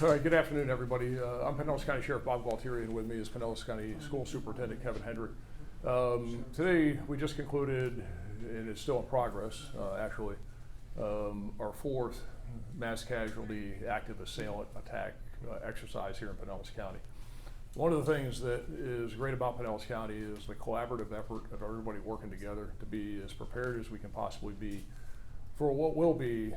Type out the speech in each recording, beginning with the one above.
All right, good afternoon, everybody. I'm Pinellas County Sheriff Bob Gualtieri, and with me is Pinellas County School Superintendent Kevin Hendrick. Today, we just concluded, and it's still in progress, actually, our fourth mass casualty active assailant attack exercise here in Pinellas County. One of the things that is great about Pinellas County is the collaborative effort of everybody working together to be as prepared as we can possibly be for what will be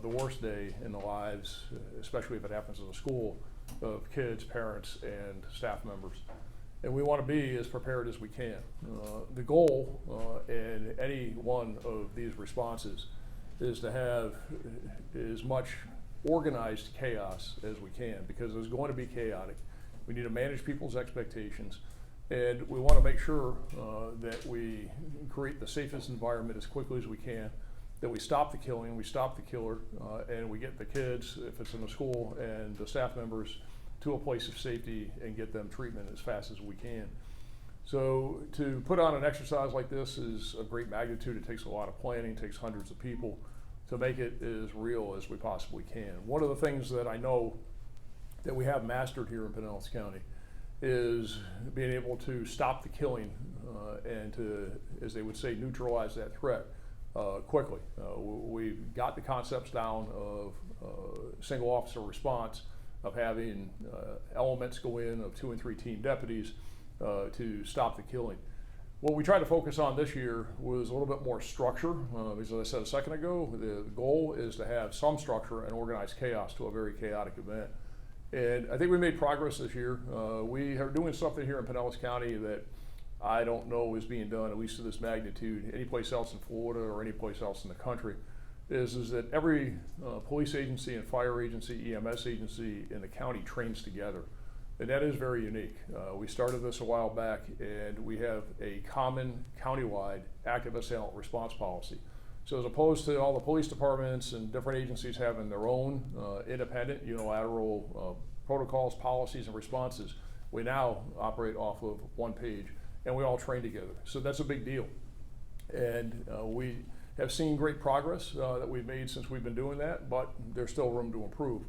the worst day in the lives, especially if it happens in a school, of kids, parents, and staff members. And we want to be as prepared as we can. The goal in any one of these responses is to have as much organized chaos as we can, because it's going to be chaotic. We need to manage people's expectations, and we want to make sure that we create the safest environment as quickly as we can, that we stop the killing, we stop the killer, and we get the kids, if it's in the school, and the staff members to a place of safety and get them treatment as fast as we can. So to put on an exercise like this is a great magnitude. It takes a lot of planning, takes hundreds of people to make it as real as we possibly can. One of the things that I know that we have mastered here in Pinellas County is being able to stop the killing and to, as they would say, neutralize that threat quickly. We've got the concepts down of single officer response, of having elements go in of 2 and 3 team deputies to stop the killing. What we tried to focus on this year was a little bit more structure. As I said a second ago, the goal is to have some structure and organize chaos to a very chaotic event. And I think we made progress this year. We are doing something here in Pinellas County that I don't know is being done, at least to this magnitude, anyplace else in Florida or anyplace else in the country, is that every police agency and fire agency, EMS agency in the county trains together. And that is very unique. We started this a while back, and we have a common countywide active assailant response policy. So as opposed to all the police departments and different agencies having their own independent, unilateral protocols, policies, and responses, we now operate off of one page, and we all train together. So that's a big deal. And we have seen great progress that we've made since we've been doing that, but there's still room to improve.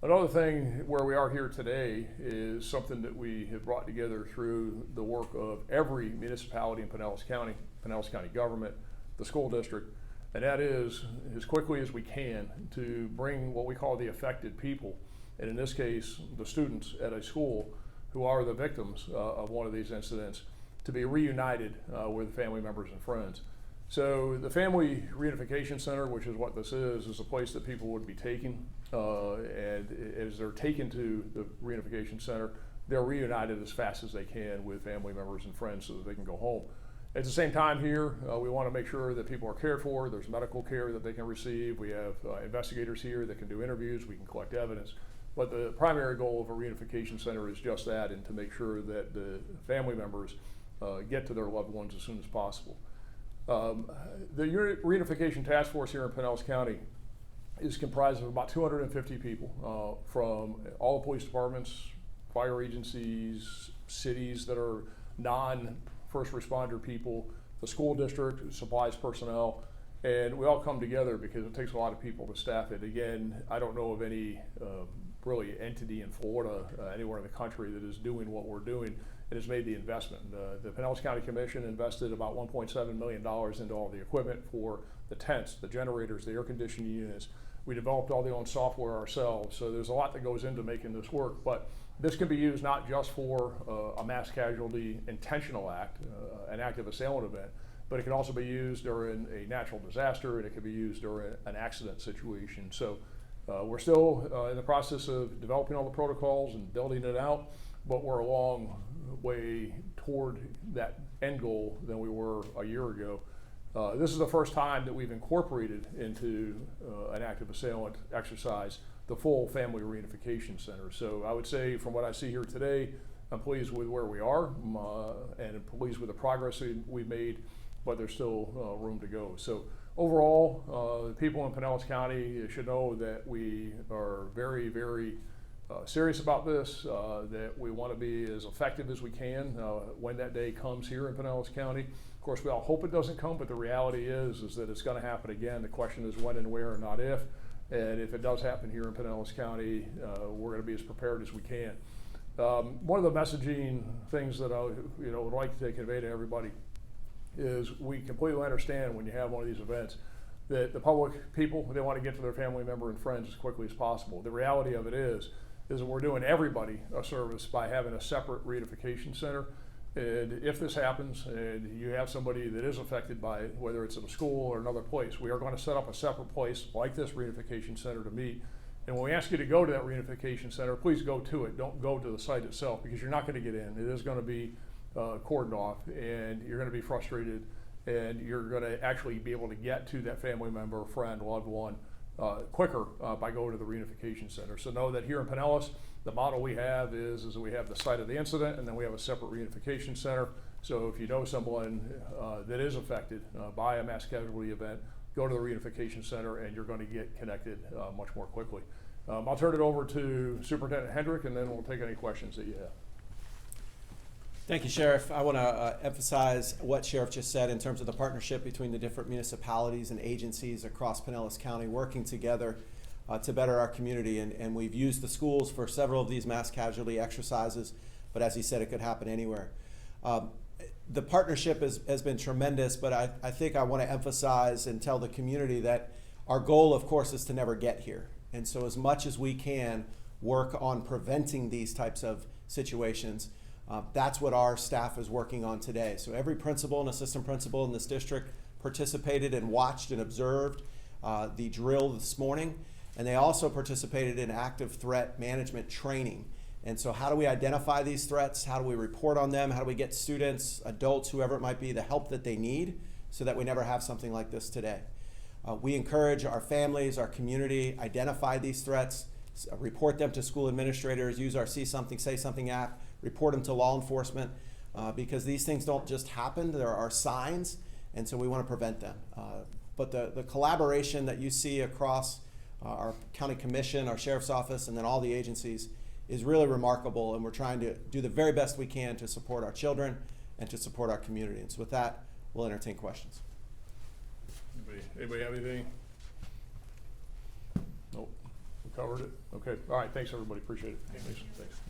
Another thing where we are here today is something that we have brought together through the work of every municipality in Pinellas County government, the school district, and that is, as quickly as we can, to bring what we call the affected people, and in this case, the students at a school who are the victims of one of these incidents, to be reunited with family members and friends. So the Family Reunification Center, which is what this is a place that people would be taken, and as they're taken to the Reunification Center, they're reunited as fast as they can with family members and friends so that they can go home. At the same time here, we want to make sure that people are cared for. There's medical care that they can receive. We have investigators here that can do interviews. We can collect evidence. But the primary goal of a reunification center is just that, and to make sure that the family members get to their loved ones as soon as possible. The Reunification Task Force here in Pinellas County is comprised of about 250 people from all the police departments, fire agencies, cities that are non-first responder people, the school district, supplies personnel, and we all come together because it takes a lot of people to staff it. Again, I don't know of any really entity in Florida, anywhere in the country, that is doing what we're doing and has made the investment. The Pinellas County Commission invested about $1.7 million into all the equipment for the tents, the generators, the air conditioning units. We developed all the own software ourselves, so there's a lot that goes into making this work. But this can be used not just for a mass casualty intentional act, an active assailant event, but it can also be used during a natural disaster, and it can be used during an accident situation. So we're still in the process of developing all the protocols and building it out, but we're a long way toward that end goal than we were a year ago. This is the first time that we've incorporated into an active assailant exercise the full Family Reunification Center. So I would say, from what I see here today, I'm pleased with where we are and pleased with the progress we've made, but there's still room to go. So overall, the people in Pinellas County should know that we are very, very serious about this, that we want to be as effective as we can when that day comes here in Pinellas County. Of course, we all hope it doesn't come, but the reality is that it's going to happen again. The question is when and where, and not if. And if it does happen here in Pinellas County, we're going to be as prepared as we can. One of the messaging things that I would like to convey to everybody is we completely understand when you have one of these events that the public people, they want to get to their family member and friends as quickly as possible. The reality of it is that we're doing everybody a service by having a separate reunification center. And if this happens and you have somebody that is affected by it, whether it's at a school or another place, we are going to set up a separate place like this reunification center to meet. And when we ask you to go to that reunification center, please go to it. Don't go to the site itself, because you're not going to get in. It is going to be cordoned off, and you're going to be frustrated, and you're going to actually be able to get to that family member, friend, loved one quicker by going to the reunification center. So know that here in Pinellas, the model we have is that we have the site of the incident, and then we have a separate reunification center. So if you know someone that is affected by a mass casualty event, go to the reunification center, and you're going to get connected much more quickly. I'll turn it over to Superintendent Hendrick, and then we'll take any questions that you have. Thank you, Sheriff. I want to emphasize what Sheriff just said in terms of the partnership between the different municipalities and agencies across Pinellas County working together to better our community. And we've used the schools for several of these mass casualty exercises, but as he said, it could happen anywhere. The partnership has been tremendous, but I think I want to emphasize and tell the community that our goal, of course, is to never get here. And so as much as we can work on preventing these types of situations, that's what our staff is working on today. So every principal and assistant principal in this district participated and watched and observed the drill this morning. And they also participated in active threat management training. And so how do we identify these threats? How do we report on them? How do we get students, adults, whoever it might be, the help that they need so that we never have something like this today? We encourage our families, our community, identify these threats, report them to school administrators, use our See Something, Say Something app, report them to law enforcement, because these things don't just happen. There are signs, and so we want to prevent them. But the collaboration that you see across our county commission, our sheriff's office, and then all the agencies is really remarkable, and we're trying to do the very best we can to support our children and to support our community. And so with that, we'll entertain questions. Anybody have anything? Nope. We covered it. Okay. All right. Thanks, everybody. Appreciate it. Thanks.